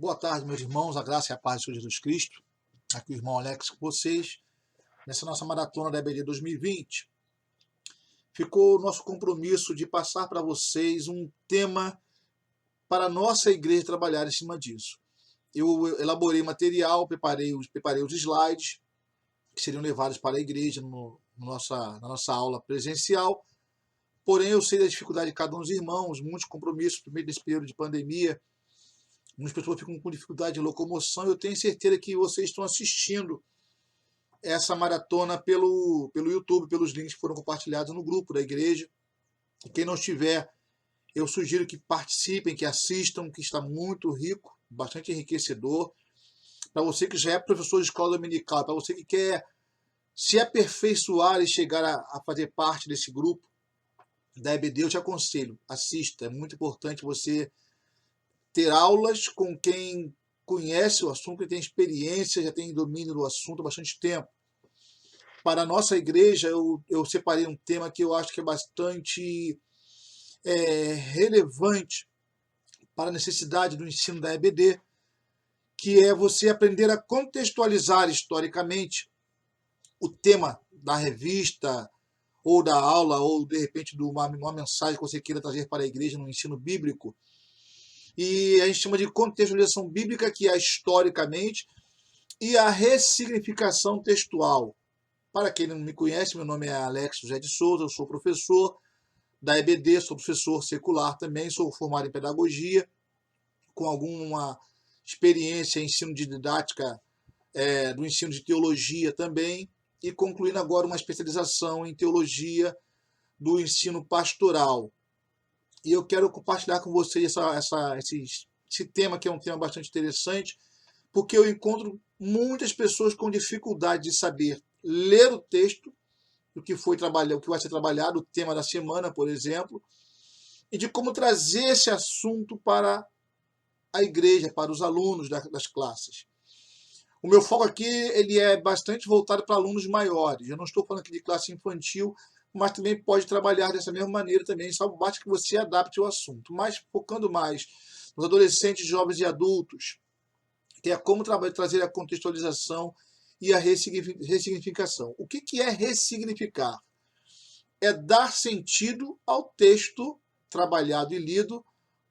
Boa tarde, meus irmãos, a graça e a paz de Jesus Cristo. Aqui o irmão Alex com vocês, nessa nossa maratona da EBD 2020. Ficou o nosso compromisso de passar para vocês um tema para a nossa igreja trabalhar em cima disso. Eu elaborei material, preparei os slides que seriam levados para a igreja na nossa aula presencial. Porém, eu sei da dificuldade de cada um dos irmãos, muitos compromissos no meio desse período de pandemia. Muitas pessoas ficam com dificuldade de locomoção. Eu tenho certeza que vocês estão assistindo essa maratona pelo YouTube, pelos links que foram compartilhados no grupo da igreja. E quem não estiver, eu sugiro que participem, que assistam, que está muito rico, bastante enriquecedor. Para você que já é professor de escola dominical, para você que quer se aperfeiçoar e chegar a fazer parte desse grupo da EBD, eu te aconselho, assista. É muito importante você ter aulas com quem conhece o assunto, que tem experiência, já tem domínio do assunto há bastante tempo. Para a nossa igreja, eu separei um tema que eu acho que é bastante relevante para a necessidade do ensino da EBD, que é você aprender a contextualizar historicamente o tema da revista, ou da aula, ou de repente de uma mensagem que você queira trazer para a igreja no ensino bíblico. E a gente chama de contextualização bíblica, que é historicamente, e a ressignificação textual. Para quem não me conhece, meu nome é Alex José de Souza, eu sou professor da EBD, sou professor secular também, sou formado em pedagogia, com alguma experiência em ensino de didática, do ensino de teologia também, e concluindo agora uma especialização em teologia do ensino pastoral. E eu quero compartilhar com vocês esse tema, que é um tema bastante interessante, porque eu encontro muitas pessoas com dificuldade de saber ler o texto, o que vai ser trabalhado, o tema da semana, por exemplo, e de como trazer esse assunto para a igreja, para os alunos das classes. O meu foco aqui ele é bastante voltado para alunos maiores. Eu não estou falando aqui de classe infantil, mas também pode trabalhar dessa mesma maneira também, só basta que você adapte o assunto. Mas focando mais nos adolescentes, jovens e adultos, que é como trazer a contextualização e a ressignificação. O que é ressignificar? É dar sentido ao texto trabalhado e lido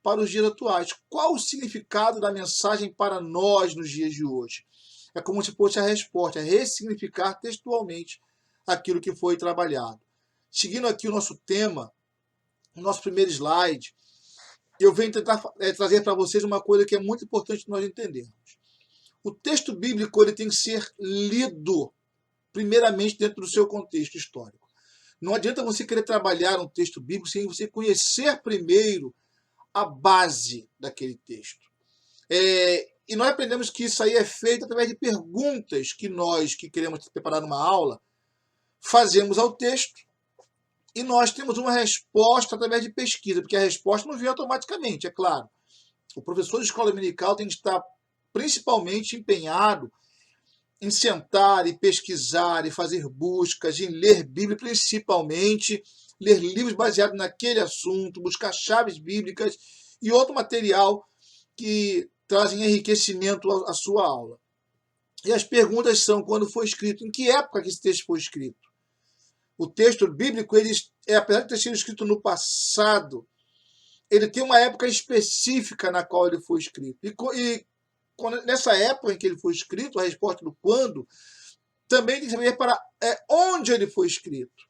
para os dias atuais. Qual o significado da mensagem para nós nos dias de hoje? É como se fosse a resposta, é ressignificar textualmente aquilo que foi trabalhado. Seguindo aqui o nosso tema, o nosso primeiro slide, eu venho tentar trazer para vocês uma coisa que é muito importante nós entendermos. O texto bíblico ele tem que ser lido, primeiramente, dentro do seu contexto histórico. Não adianta você querer trabalhar um texto bíblico sem você conhecer primeiro a base daquele texto. E nós aprendemos que isso aí é feito através de perguntas que nós, que queremos preparar uma aula, fazemos ao texto, e nós temos uma resposta através de pesquisa, porque a resposta não vem automaticamente, é claro. O professor de escola dominical tem que estar principalmente empenhado em sentar e pesquisar e fazer buscas, em ler Bíblia, principalmente ler livros baseados naquele assunto, buscar chaves bíblicas e outro material que trazem enriquecimento à sua aula. E as perguntas são: quando foi escrito? Em que época que esse texto foi escrito? O texto bíblico, apesar de ter sido escrito no passado, ele tem uma época específica na qual ele foi escrito. Nessa época em que ele foi escrito, a resposta do quando, também tem que saber para onde ele foi escrito.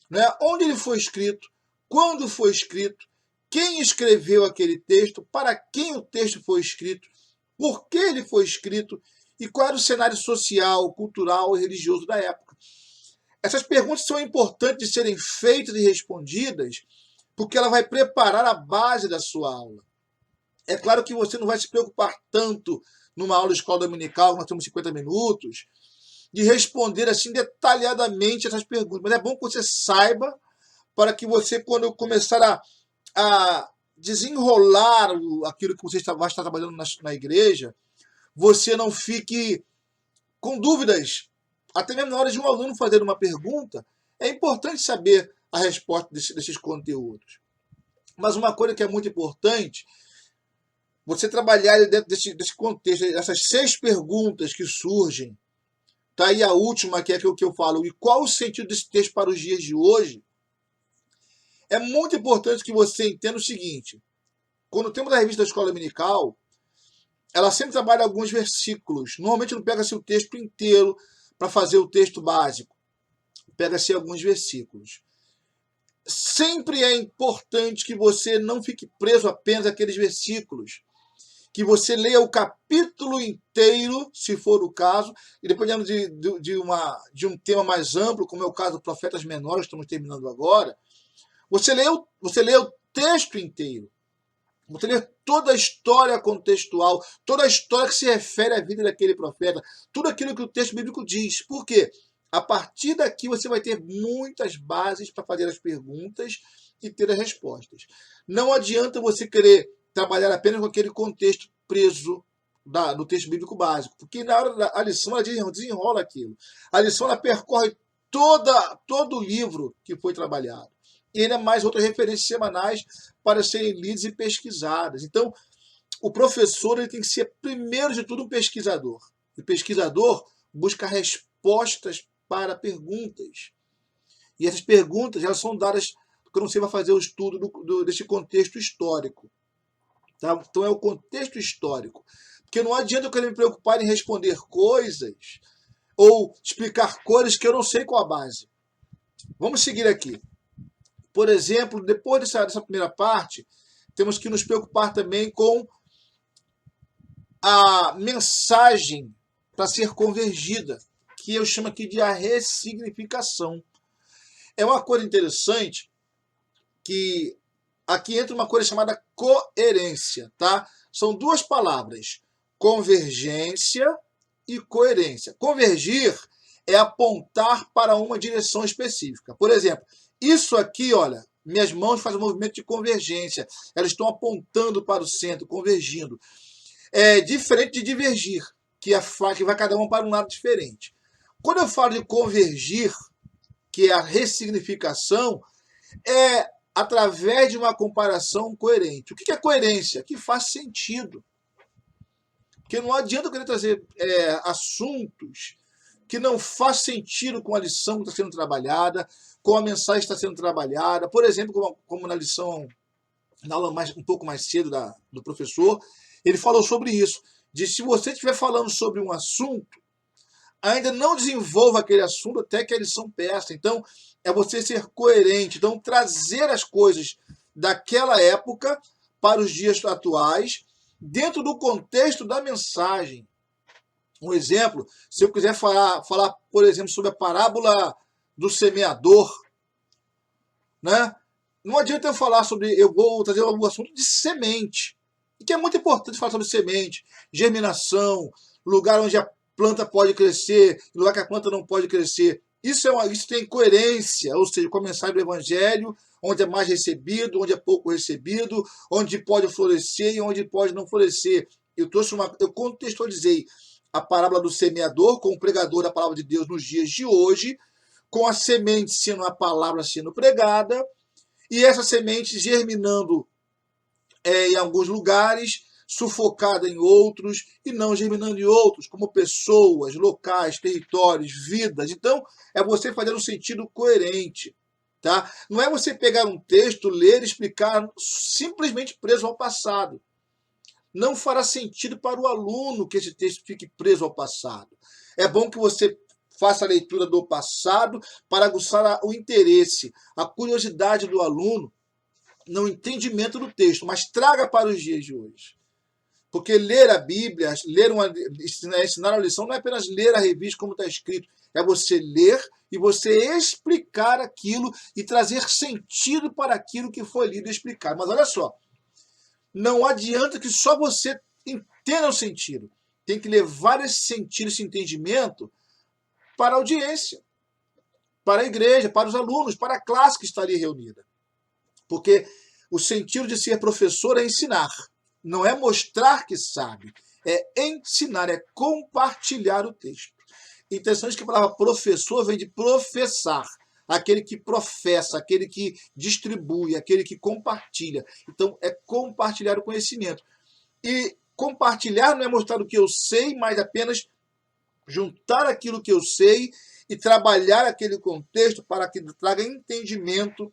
Né? Onde ele foi escrito, quando foi escrito, quem escreveu aquele texto, para quem o texto foi escrito, por que ele foi escrito e qual era o cenário social, cultural e religioso da época. Essas perguntas são importantes de serem feitas e respondidas, porque ela vai preparar a base da sua aula. É claro que você não vai se preocupar tanto numa aula de escola dominical, nós temos 50 minutos, de responder assim detalhadamente essas perguntas. Mas é bom que você saiba, para que você, quando começar a desenrolar aquilo que você vai estar trabalhando na igreja, você não fique com dúvidas. Até mesmo na hora de um aluno fazer uma pergunta, é importante saber a resposta desses conteúdos. Mas uma coisa que é muito importante você trabalhar dentro desse contexto, essas 6 perguntas que surgem, tá aí a última, que é o que eu falo, e qual o sentido desse texto para os dias de hoje? É muito importante que você entenda o seguinte: quando temos a revista da Escola Dominical, ela sempre trabalha alguns versículos. Normalmente não pega-se o texto inteiro para fazer o texto básico. Pega-se alguns versículos. Sempre é importante que você não fique preso apenas àqueles versículos. Que você leia o capítulo inteiro, se for o caso, e dependendo de um tema mais amplo, como é o caso do Profetas Menores, que estamos terminando agora, você lê o texto inteiro. Você lê toda a história contextual, toda a história que se refere à vida daquele profeta, tudo aquilo que o texto bíblico diz. Por quê? A partir daqui você vai ter muitas bases para fazer as perguntas e ter as respostas. Não adianta você querer trabalhar apenas com aquele contexto preso do texto bíblico básico, porque na hora da lição ela desenrola aquilo. A lição ela percorre todo o livro que foi trabalhado. E ainda mais outras referências semanais para serem lidas e pesquisadas. Então, o professor ele tem que ser, primeiro de tudo, um pesquisador. E o pesquisador busca respostas para perguntas. E essas perguntas elas são dadas quando você vai fazer o estudo desse contexto histórico. Tá? Então, é o contexto histórico. Porque não adianta eu querer me preocupar em responder coisas ou explicar coisas que eu não sei qual a base. Vamos seguir aqui. Por exemplo, depois dessa primeira parte, temos que nos preocupar também com a mensagem para ser convergida, que eu chamo aqui de a ressignificação. É uma coisa interessante que aqui entra uma coisa chamada coerência, tá? São duas palavras, convergência e coerência. Convergir é apontar para uma direção específica. Por exemplo, isso aqui, olha, minhas mãos fazem um movimento de convergência. Elas estão apontando para o centro, convergindo. É diferente de divergir, que vai cada um para um lado diferente. Quando eu falo de convergir, que é a ressignificação, é através de uma comparação coerente. O que é coerência? Que faz sentido. Porque não adianta eu querer trazer assuntos que não faz sentido com a lição que está sendo trabalhada, com a mensagem que está sendo trabalhada. Por exemplo, como na lição, na aula um pouco mais cedo do professor, ele falou sobre isso. De se você estiver falando sobre um assunto, ainda não desenvolva aquele assunto até que a lição peça. Então, é você ser coerente. Então, trazer as coisas daquela época para os dias atuais, dentro do contexto da mensagem. Um exemplo, se eu quiser falar, por exemplo, sobre a parábola do semeador, né? Não adianta eu vou trazer um assunto de semente, que é muito importante falar sobre semente, germinação, lugar onde a planta pode crescer, lugar que a planta não pode crescer. Isso tem coerência, ou seja, com a mensagem do Evangelho, onde é mais recebido, onde é pouco recebido, onde pode florescer e onde pode não florescer. Eu contextualizei a parábola do semeador com o pregador da palavra de Deus nos dias de hoje, com a semente sendo a palavra sendo pregada, e essa semente germinando em alguns lugares, sufocada em outros e não germinando em outros, como pessoas, locais, territórios, vidas. Então, é você fazer um sentido coerente. Tá? Não é você pegar um texto, ler e explicar simplesmente preso ao passado. Não fará sentido para o aluno que esse texto fique preso ao passado. É bom que você faça a leitura do passado para aguçar o interesse, a curiosidade do aluno no entendimento do texto, mas traga para os dias de hoje. Porque ler a Bíblia, ensinar a lição, não é apenas ler a revista como está escrito, é você ler e você explicar aquilo e trazer sentido para aquilo que foi lido e explicado. Mas olha só, não adianta que só você entenda o sentido. Tem que levar esse sentido, esse entendimento para a audiência, para a igreja, para os alunos, para a classe que está ali reunida. Porque o sentido de ser professor é ensinar. Não é mostrar que sabe. É ensinar, é compartilhar o texto. Interessante que a palavra professor vem de professar. Aquele que professa, aquele que distribui, aquele que compartilha. Então, é compartilhar o conhecimento. E compartilhar não é mostrar o que eu sei, mas apenas juntar aquilo que eu sei e trabalhar aquele contexto para que traga entendimento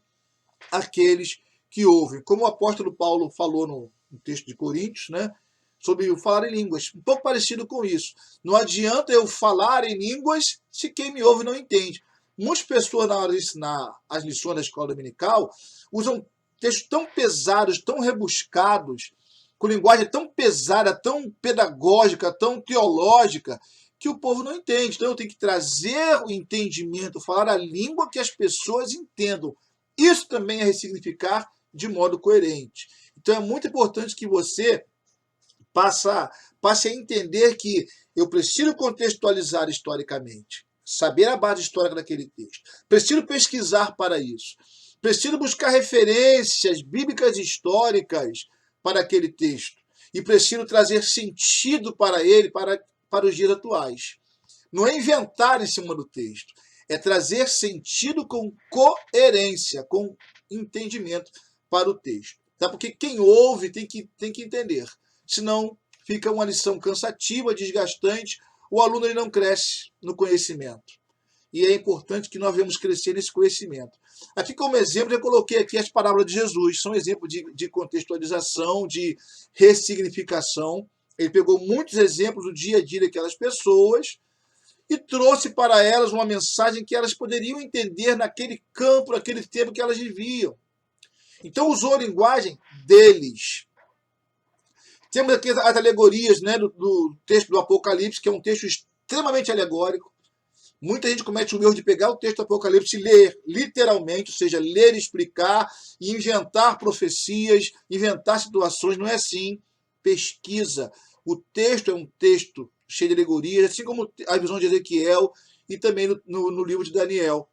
àqueles que ouvem. Como o apóstolo Paulo falou no texto de Coríntios, né? Sobre o falar em línguas. Um pouco parecido com isso. Não adianta eu falar em línguas se quem me ouve não entende. Muitas pessoas, na hora de ensinar as lições da escola dominical, usam textos tão pesados, tão rebuscados, com linguagem tão pesada, tão pedagógica, tão teológica, que o povo não entende. Então eu tenho que trazer o entendimento, falar a língua que as pessoas entendam. Isso também é ressignificar de modo coerente. Então é muito importante que você passe a entender que eu preciso contextualizar historicamente, saber a base histórica daquele texto. Preciso pesquisar para isso. Preciso buscar referências bíblicas e históricas para aquele texto. E preciso trazer sentido para ele, para os dias atuais. Não é inventar em cima do texto. É trazer sentido com coerência, com entendimento para o texto. Tá? Porque quem ouve tem que entender. Senão fica uma lição cansativa, desgastante, o aluno ele não cresce no conhecimento. E é importante que nós venhamos crescer nesse conhecimento. Aqui como exemplo, eu coloquei aqui as palavras de Jesus. São exemplos de contextualização, de ressignificação. Ele pegou muitos exemplos do dia a dia daquelas pessoas e trouxe para elas uma mensagem que elas poderiam entender naquele campo, naquele tempo que elas viviam. Então usou a linguagem deles. Temos aqui as alegorias, né, do texto do Apocalipse, que é um texto extremamente alegórico. Muita gente comete o erro de pegar o texto do Apocalipse e ler literalmente, ou seja, ler e explicar, e inventar profecias, inventar situações. Não é assim. Pesquisa. O texto é um texto cheio de alegorias, assim como a visão de Ezequiel e também no livro de Daniel.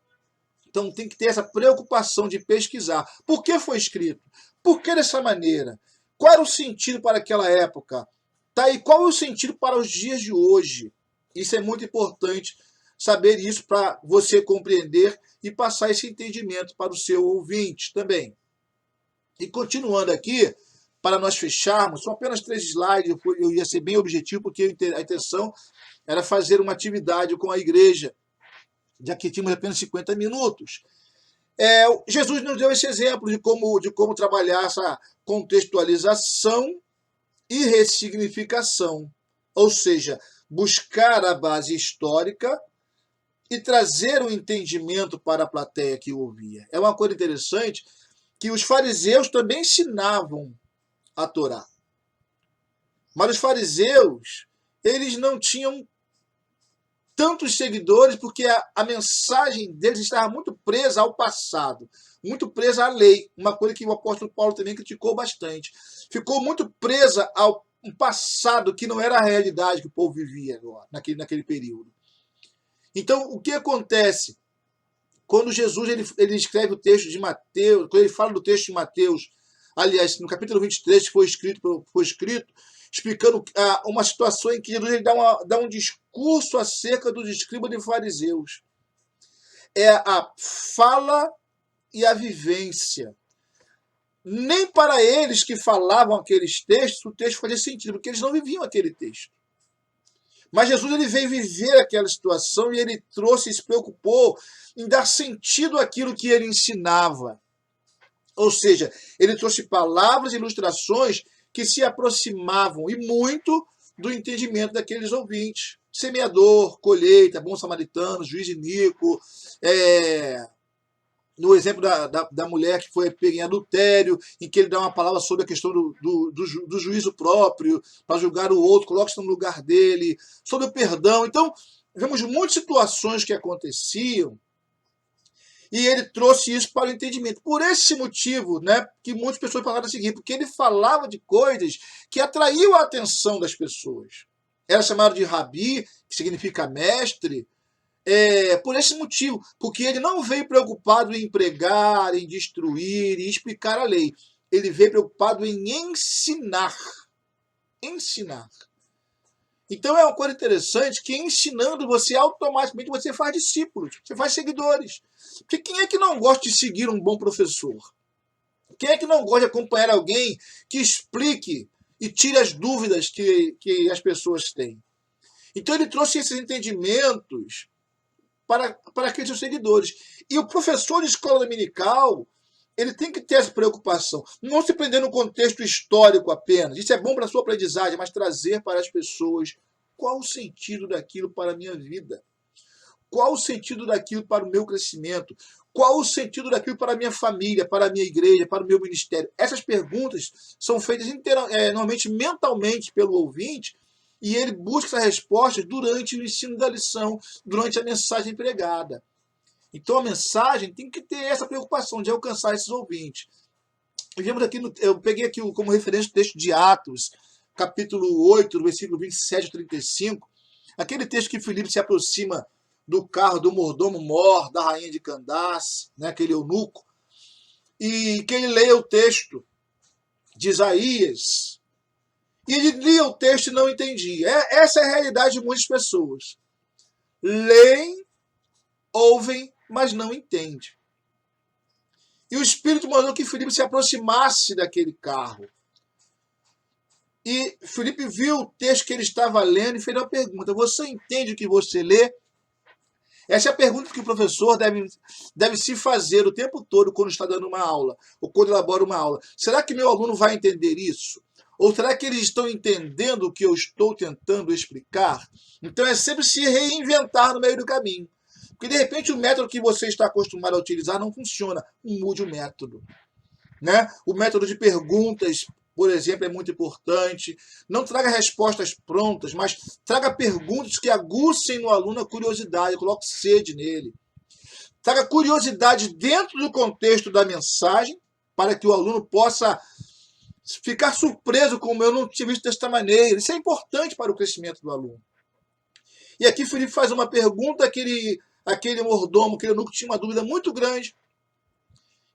Então tem que ter essa preocupação de pesquisar. Por que foi escrito? Por que dessa maneira? Qual era o sentido para aquela época? Tá? E qual é o sentido para os dias de hoje? Isso é muito importante, saber isso para você compreender e passar esse entendimento para o seu ouvinte também. E continuando aqui, para nós fecharmos, são apenas 3 slides, eu ia ser bem objetivo, porque a intenção era fazer uma atividade com a igreja, já que tínhamos apenas 50 minutos. Jesus nos deu esse exemplo de como trabalhar essa contextualização e ressignificação, ou seja, buscar a base histórica e trazer o entendimento para a plateia que o ouvia. É uma coisa interessante que os fariseus também ensinavam a Torá. Mas os fariseus, eles não tinham tantos seguidores porque a mensagem deles estava muito presa ao passado, muito presa à lei, uma coisa que o apóstolo Paulo também criticou bastante. Ficou muito presa ao passado que não era a realidade que o povo vivia agora, naquele período. Então, o que acontece? Quando Jesus ele escreve o texto de Mateus, quando ele fala do texto de Mateus, aliás, no capítulo 23, que foi escrito, explicando uma situação em que Jesus ele dá um discurso acerca dos escribas e fariseus. É a fala e a vivência. Nem para eles que falavam aqueles textos, o texto fazia sentido, porque eles não viviam aquele texto. Mas Jesus ele veio viver aquela situação e ele trouxe e se preocupou em dar sentido àquilo que ele ensinava. Ou seja, ele trouxe palavras e ilustrações que se aproximavam e muito do entendimento daqueles ouvintes. Semeador, colheita, bom samaritano, juiz Inico, no exemplo da mulher que foi pega em adultério, em que ele dá uma palavra sobre a questão do juízo próprio, para julgar o outro, coloca-se no lugar dele, sobre o perdão. Então, vemos muitas situações que aconteciam e ele trouxe isso para o entendimento. Por esse motivo, né, que muitas pessoas falaram o seguinte, porque ele falava de coisas que atraíam a atenção das pessoas. Era chamado de rabi, que significa mestre, por esse motivo, porque ele não veio preocupado em pregar, em destruir, em explicar a lei. Ele veio preocupado em ensinar. Ensinar. Então é uma coisa interessante que ensinando você, automaticamente você faz discípulos, você faz seguidores. Porque quem é que não gosta de seguir um bom professor? Quem é que não gosta de acompanhar alguém que explique e tire as dúvidas que as pessoas têm. Então ele trouxe esses entendimentos para aqueles seus seguidores. E o professor de escola dominical, ele tem que ter essa preocupação. Não se prender no contexto histórico apenas. Isso é bom para a sua aprendizagem, mas trazer para as pessoas qual o sentido daquilo para a minha vida. Qual o sentido daquilo para o meu crescimento? Qual o sentido daquilo para a minha família, para a minha igreja, para o meu ministério? Essas perguntas são feitas normalmente mentalmente pelo ouvinte, e ele busca essas respostas durante o ensino da lição, durante a mensagem pregada. Então a mensagem tem que ter essa preocupação de alcançar esses ouvintes. Eu peguei aqui como referência o texto de Atos, capítulo 8, do versículo 27 a 35, aquele texto que Filipe se aproxima do carro do mordomo mor, da rainha de Candace, né, aquele eunuco, e que ele leia o texto de Isaías, e ele lia o texto e não entendia. Essa é a realidade de muitas pessoas. Leem, ouvem, mas não entendem. E o Espírito mandou que Filipe se aproximasse daquele carro. E Filipe viu o texto que ele estava lendo e fez uma pergunta: você entende o que você lê? Essa é a pergunta que o professor deve se fazer o tempo todo quando está dando uma aula, ou quando elabora uma aula. Será que meu aluno vai entender isso? Ou será que eles estão entendendo o que eu estou tentando explicar? Então é sempre se reinventar no meio do caminho. Porque de repente o método que você está acostumado a utilizar não funciona. Mude o método. Né? O método de perguntas, por exemplo, é muito importante. Não traga respostas prontas, mas traga perguntas que aguçem no aluno a curiosidade, coloque sede nele. Traga curiosidade dentro do contexto da mensagem, para que o aluno possa ficar surpreso como eu não tinha visto desta maneira. Isso é importante para o crescimento do aluno. E aqui Filipe faz uma pergunta, aquele mordomo, aquele eunuco tinha uma dúvida muito grande,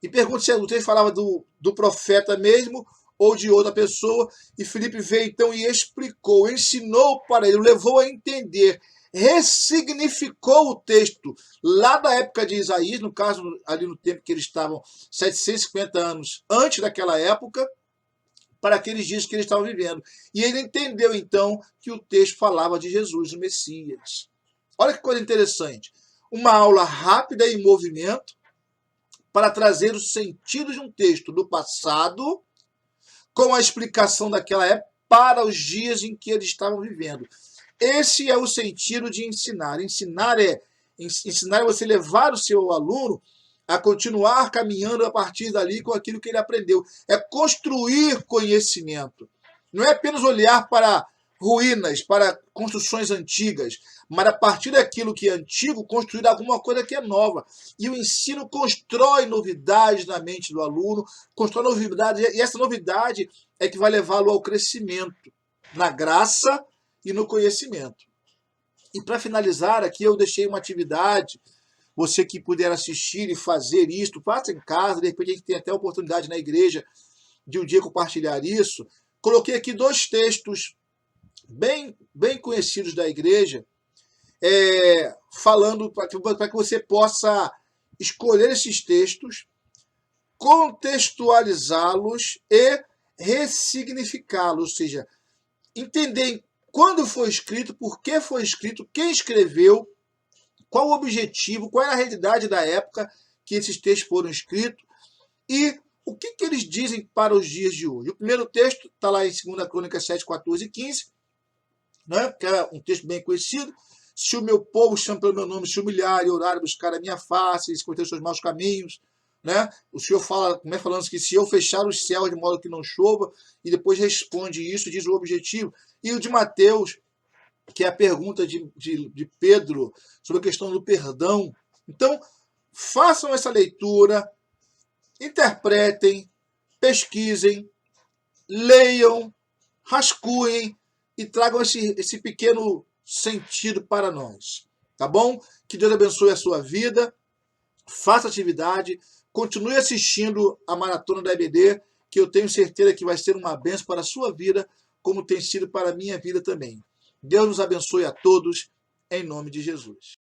e pergunta se o texto falava do profeta mesmo ou de outra pessoa, e Filipe veio então e explicou, ensinou para ele, levou a entender, ressignificou o texto lá da época de Isaías, no caso ali no tempo que eles estavam 750 anos antes daquela época, para aqueles dias que eles estavam vivendo. E ele entendeu então que o texto falava de Jesus, o Messias. Olha que coisa interessante. Uma aula rápida em movimento para trazer o sentido de um texto do passado com a explicação daquela época para os dias em que eles estavam vivendo. Esse é o sentido de ensinar. Ensinar é você levar o seu aluno a continuar caminhando a partir dali com aquilo que ele aprendeu. É construir conhecimento. Não é apenas olhar para ruínas, para construções antigas, mas a partir daquilo que é antigo, construir alguma coisa que é nova. E o ensino constrói novidades na mente do aluno, constrói novidades, e essa novidade é que vai levá-lo ao crescimento, na graça e no conhecimento. E para finalizar aqui, eu deixei uma atividade. Você que puder assistir e fazer isto, faça em casa, de repente a gente tem até a oportunidade na igreja de um dia compartilhar isso. Coloquei aqui 2 textos bem conhecidos da igreja, falando para que você possa escolher esses textos, contextualizá-los e ressignificá-los, ou seja, entender quando foi escrito, por que foi escrito, quem escreveu, qual o objetivo, qual era a realidade da época que esses textos foram escritos e o que eles dizem para os dias de hoje. O primeiro texto está lá em 2 Crônicas 7, 14 e 15, né, que é um texto bem conhecido. Se o meu povo chama pelo meu nome, se humilhar e orar e buscar a minha face, e se conhecer os seus maus caminhos, né? O Senhor fala, falando que se eu fechar os céus de modo que não chova, e depois responde isso, diz o objetivo. E o de Mateus, que é a pergunta de Pedro sobre a questão do perdão. Então, façam essa leitura, interpretem, pesquisem, leiam, rascunhem e tragam esse pequeno sentido para nós. Tá bom? Que Deus abençoe a sua vida, faça atividade, continue assistindo a Maratona da EBD, que eu tenho certeza que vai ser uma bênção para a sua vida, como tem sido para a minha vida também. Deus nos abençoe a todos, em nome de Jesus.